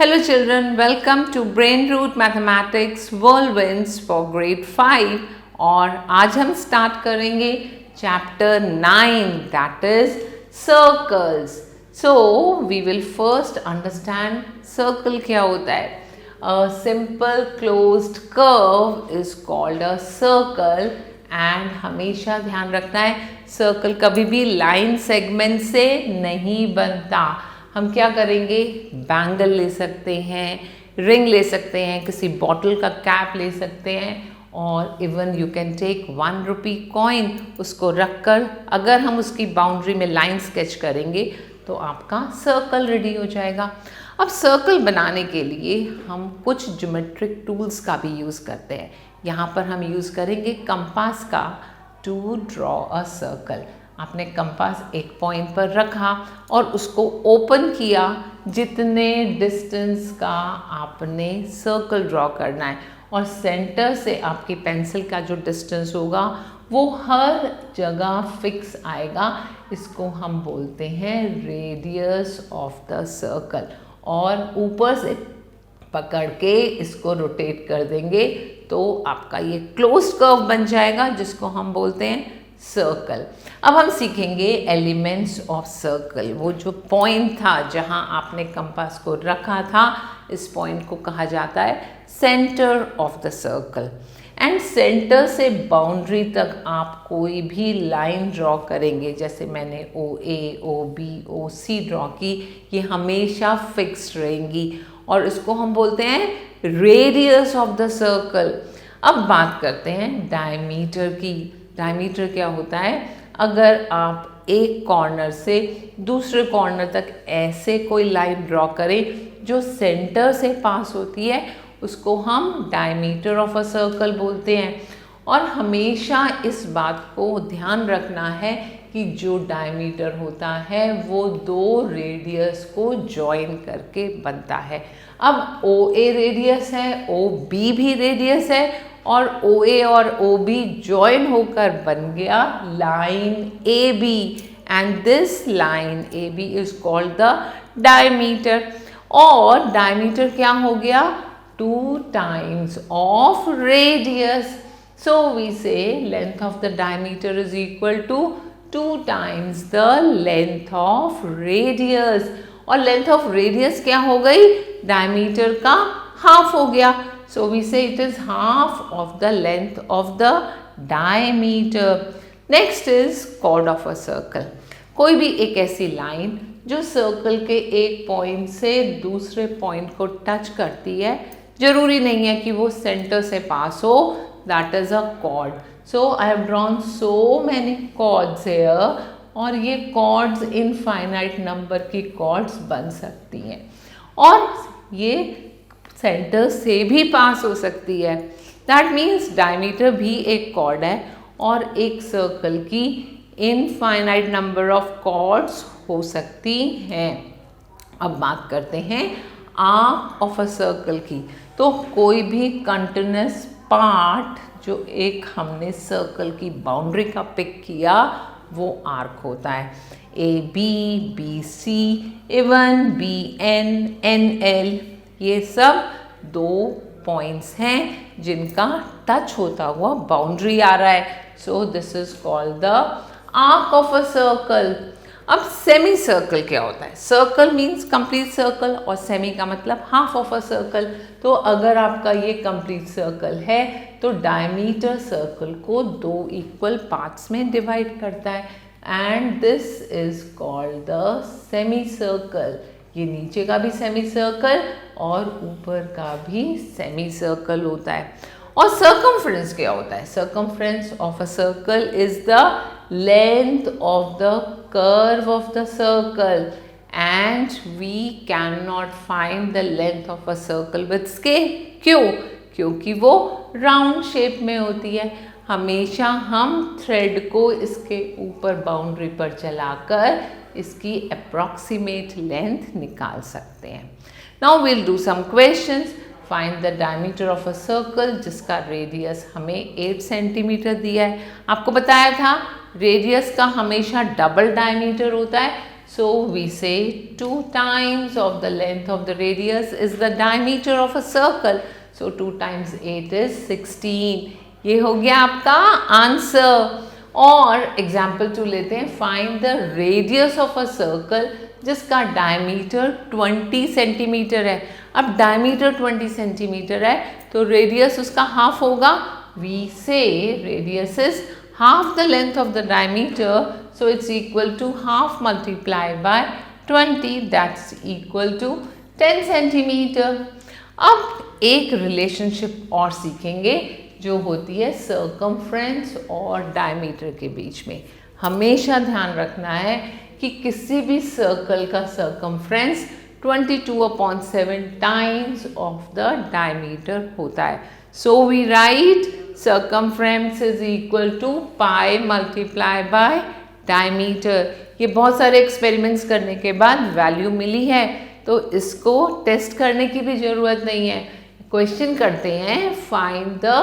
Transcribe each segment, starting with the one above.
Hello children, welcome to Brain Root Mathematics Whirlwinds for Grade 5 और आज हम start करेंगे chapter 9 that is circles. So we will first understand circle क्या होता है. A simple closed curve is called a circle and हमेशा ध्यान रखना है सर्कल कभी भी लाइन सेगमेंट से नहीं बनता. हम क्या करेंगे, बैंगल ले सकते हैं, रिंग ले सकते हैं, किसी बॉटल का कैप ले सकते हैं और even you can take 1 rupee coin, उसको रखकर अगर हम उसकी बाउंड्री में लाइन स्केच करेंगे तो आपका सर्कल रेडी हो जाएगा. अब सर्कल बनाने के लिए हम कुछ ज्योमेट्रिक टूल्स का भी यूज़ करते हैं. यहाँ पर हम यूज़ करेंगे कंपास का टू ड्रॉ अ सर्कल. आपने कंपास एक पॉइंट पर रखा और उसको ओपन किया, जितने डिस्टेंस का आपने सर्कल ड्रॉ करना है और सेंटर से आपकी पेंसिल का जो डिस्टेंस होगा वो हर जगह फिक्स आएगा. इसको हम बोलते हैं रेडियस ऑफ द सर्कल और ऊपर से पकड़ के इसको रोटेट कर देंगे तो आपका ये क्लोज्ड कर्व बन जाएगा जिसको हम बोलते हैं सर्कल. अब हम सीखेंगे एलिमेंट्स ऑफ सर्कल. वो जो पॉइंट था जहां आपने कंपास को रखा था, इस पॉइंट को कहा जाता है centre of the circle. And centre से बाउंड्री तक आप कोई भी लाइन ड्रॉ करेंगे, जैसे मैंने OA, OB, OC ड्रॉ की, ये हमेशा फिक्स्ड रहेंगी और इसको हम बोलते हैं रेडियस ऑफ द सर्कल. अब बात करते हैं डायमीटर की. डायमीटर क्या होता है, अगर आप एक कॉर्नर से दूसरे कॉर्नर तक ऐसे कोई लाइन ड्रॉ करें जो सेंटर से पास होती है, उसको हम डायमीटर ऑफ अ सर्कल बोलते हैं. और हमेशा इस बात को ध्यान रखना है कि जो डायमीटर होता है वो दो रेडियस को जॉइन करके बनता है. अब OA रेडियस है, OB भी रेडियस है और OA और OB जॉइन होकर बन गया line AB and this line AB is called the diameter. और डायमीटर क्या हो गया, 2 times of radius. So we say length of the diameter is equal to 2 times the length of radius. और length of radius क्या हो गई, diameter का half हो गया. So we say it is half of the length of the diameter. Next is chord of a circle. कोई भी एक ऐसी लाइन जो सर्कल के एक पॉइंट से दूसरे पॉइंट को टच करती है, जरूरी नहीं है कि वो सेंटर से पास हो, that is a chord. So I have drawn so many chords here और ये chords infinite number की chords बन सकती हैं और ये सेंटर से भी पास हो सकती है. दैट मीन्स डायमीटर भी एक कॉर्ड है और एक सर्कल की इनफाइनाइट नंबर ऑफ कॉर्ड्स हो सकती हैं. अब बात करते हैं आर्क ऑफ अ सर्कल की. तो कोई भी कंटिन्यूअस पार्ट जो एक हमने सर्कल की बाउंड्री का पिक किया वो आर्क होता है. AB, BC, even BN, NL, ये सब दो पॉइंट्स हैं जिनका टच होता हुआ बाउंड्री आ रहा है. So this is called the arc of a circle. अब सेमी सर्कल क्या होता है, सर्कल मीन्स कंप्लीट सर्कल और सेमी का मतलब हाफ ऑफ अ सर्कल. तो अगर आपका ये कंप्लीट सर्कल है तो डायमीटर सर्कल को 2 इक्वल पार्ट्स में डिवाइड करता है and this is called the semi circle. ये नीचे का भी सेमी सर्कल और ऊपर का भी सेमी सर्कल होता है. और सर्कमफ्रेंस क्या होता है, circumference of a circle is the length of the curve of the circle and we can not find the length of a circle with scale. क्यों, क्योंकि वो राउंड शेप में होती है. हमेशा हम थ्रेड को इसके ऊपर बाउंड्री पर चलाकर इसकी अप्रॉक्सीमेट लेंथ निकाल सकते हैं. Now we'll do some questions. Find the diameter of a circle जिसका रेडियस हमें 8 सेंटीमीटर दिया है. आपको बताया था रेडियस का हमेशा डबल डायमीटर होता है. So we say 2 times of the length of the radius is the diameter of a circle. So 2 times 8 is 16. ये हो गया आपका आंसर. और एग्जाम्पल 2 लेते हैं. Find the radius of a circle जिसका डायमीटर 20 सेंटीमीटर है. अब डायमीटर 20 सेंटीमीटर है तो रेडियस उसका हाफ होगा. वी से radius is half the length of the diameter, so it's equal to half multiplied by 20, that's equal to 10 centimeter. अब एक रिलेशनशिप और सीखेंगे जो होती है सर्कमफ्रेंस और डायमीटर के बीच में. हमेशा ध्यान रखना है कि किसी भी सर्कल का circumference 22/7 times of the diameter होता है. So we write circumference is equal to pi multiplied by diameter. ये बहुत सारे एक्सपेरिमेंट्स करने के बाद वैल्यू मिली है तो इसको टेस्ट करने की भी ज़रूरत नहीं है. क्वेश्चन करते हैं find the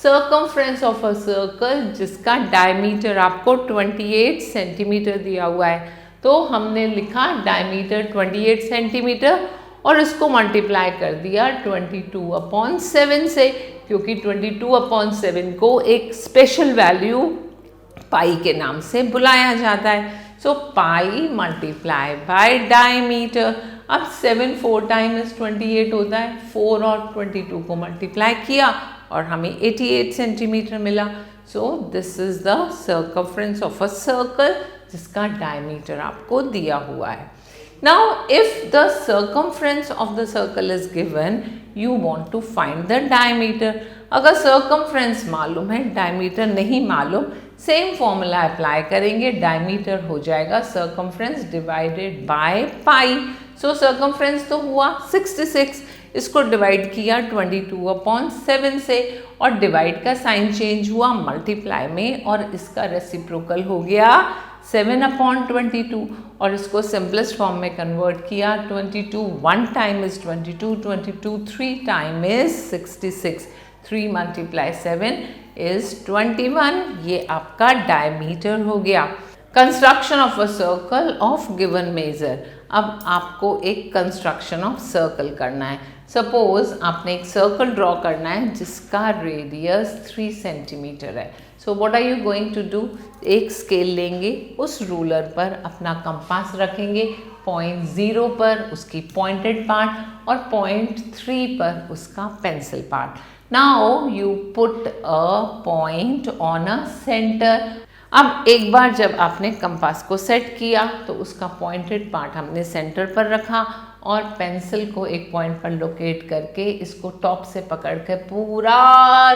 circumference of a circle जिसका डायमीटर आपको 28 सेंटीमीटर दिया हुआ है. तो हमने लिखा डायमीटर 28 सेंटीमीटर और इसको मल्टीप्लाई कर दिया 22/7 से, क्योंकि 22/7 को एक स्पेशल वैल्यू पाई के नाम से बुलाया जाता है. सो पाई मल्टीप्लाई बाय डायमीटर. अब 7 4 टाइम्स 28 होता है. 4 और 22 को मल्टीप्लाई किया और हमें 88 सेंटीमीटर मिला. So this is the circumference of a circle जिसका डायमीटर आपको दिया हुआ है. Now, if the circumference of the circle is given, you want to find the diameter. अगर circumference मालूम है, diameter नहीं मालूम, same formula apply करेंगे, diameter हो जाएगा circumference divided by pi. So circumference तो हुआ 66, इसको डिवाइड किया 22/7 से और डिवाइड का साइन चेंज हुआ मल्टीप्लाई में और इसका रेसिप्रोकल हो गया 7/22 और इसको सिंपलेस्ट फॉर्म में कन्वर्ट किया. 22 1 time is 22, 22 3 time is 66, 3 multiply 7 is 21. ये आपका डायमीटर हो गया. Construction of a circle of given measure. अब आपको एक कंस्ट्रक्शन ऑफ सर्कल करना है. सपोज आपने एक सर्कल ड्रॉ करना है जिसका रेडियस 3 सेंटीमीटर है. So what are you going to do? एक स्केल लेंगे, उस रूलर पर अपना कंपास रखेंगे, पॉइंट 0 पर उसकी पॉइंटेड पार्ट और पॉइंट 3 पर उसका pencil part. Now you put a point on a centre. अब एक बार जब आपने कंपास को सेट किया तो उसका पॉइंटेड पार्ट हमने सेंटर पर रखा और पेंसिल को एक पॉइंट पर लोकेट करके इसको टॉप से पकड़ के पूरा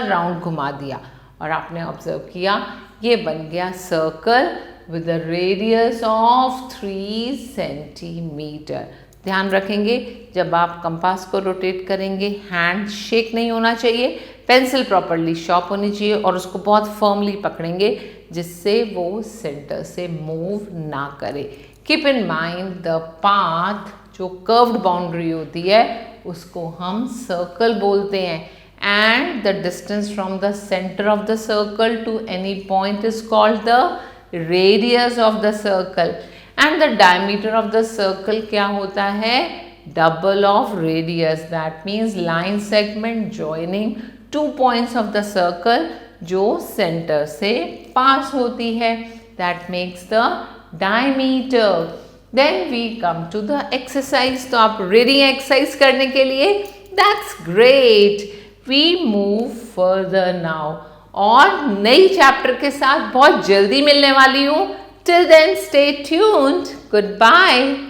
राउंड घुमा दिया और आपने ऑब्जर्व किया ये बन गया circle with a radius of 3 centimetre. ध्यान रखेंगे जब आप कंपास को रोटेट करेंगे हैंड शेक नहीं होना चाहिए, पेंसिल प्रॉपरली शार्प होनी चाहिए और उसको बहुत फर्मली पकड़ेंगे जिससे वो सेंटर से मूव ना करे. Keep in mind the path जो कर्व्ड बाउंड्री होती है उसको हम सर्कल बोलते हैं and the distance from the center of the circle to any point is called the radius of the circle and the diameter of the circle क्या होता है? double of radius. that means line segment joining two points of the circle जो center से pass होती है, that makes the diameter. then we come to the exercise. तो आप ready हैं exercise करने के लिए? that's great. We move further now और नई चैप्टर के साथ बहुत जल्दी मिलने वाली हूँ. Till then stay tuned. Goodbye.